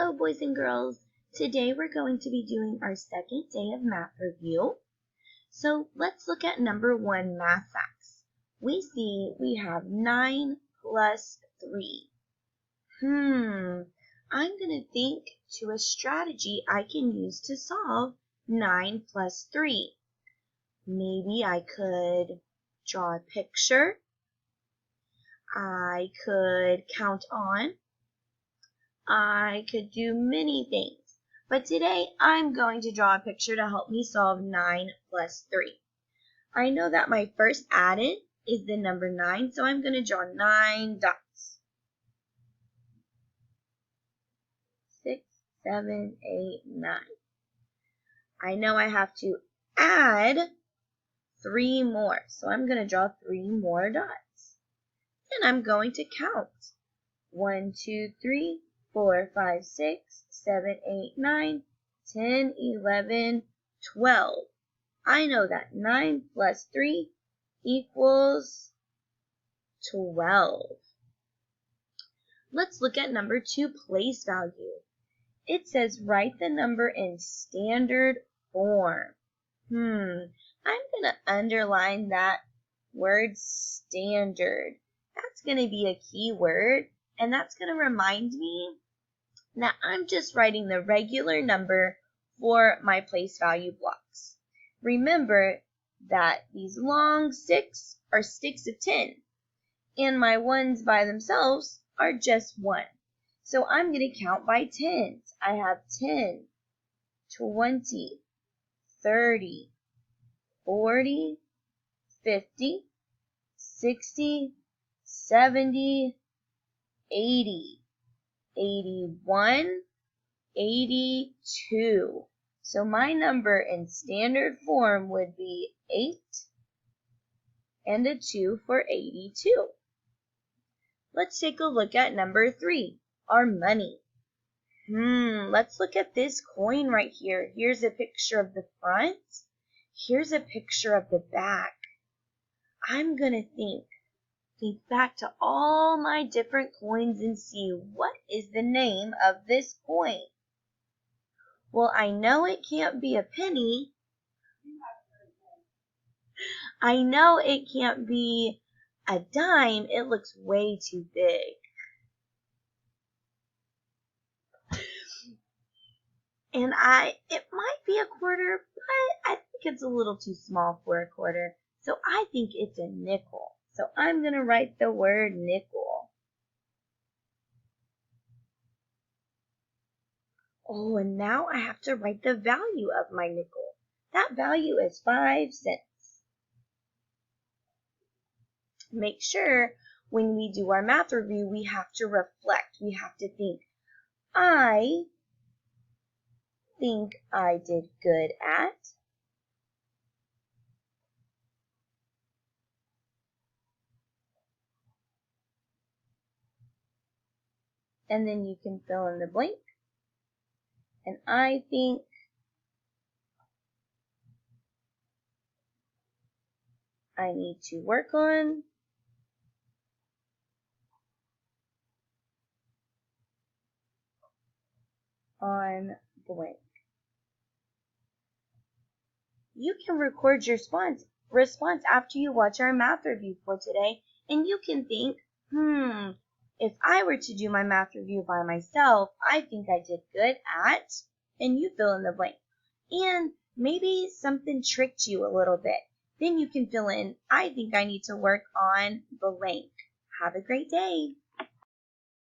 Hello, boys and girls. Today we're going to be doing our second day of math review. So let's look at number 1, math facts. We see we have 9 plus 3. I'm going to think to a strategy I can use to solve 9 plus 3. Maybe I could draw a picture. I could count on. I could do many things, but today I'm going to draw a picture to help me solve 9 plus 3. I know that my first addend is the number 9, so I'm going to draw 9 dots. 6, 7, 8, 9. I know I have to add 3 more, so I'm going to draw 3 more dots. And I'm going to count. 1, 2, 3, 4, 5, 6, 7, 8, 9, 10, 11, 12. I know that 9 plus 3 equals 12. Let's look at number 2, place value. It says write the number in standard form. I'm going to underline that word standard. That's going to be a key word, and that's going to remind me that I'm just writing the regular number for my place value blocks. Remember that these long sticks are sticks of 10, and my ones by themselves are just 1. So I'm going to count by tens. I have 10, 20, 30, 40, 50, 60, 70, 80. 81, 82. So my number in standard form would be 8 and a 2 for 82. Let's take a look at number 3, our money. Let's look at this coin right here. Here's a picture of the front. Here's a picture of the back. I'm going to think back to all my different coins and see what is the name of this coin. Well, I know it can't be a penny. I know it can't be a dime. It looks way too big. And it might be a quarter, but I think it's a little too small for a quarter. So I think it's a nickel. So I'm going to write the word nickel. Oh, and now I have to write the value of my nickel. That value is 5 cents. Make sure when we do our math review, we have to reflect. We have to think, I think I did good at. And then you can fill in the blank. And I think I need to work on blank. You can record your response after you watch our math review for today, and you can think, if I were to do my math review by myself, I think I did good at, and you fill in the blank. And maybe something tricked you a little bit. Then you can fill in, I think I need to work on blank. Have a great day.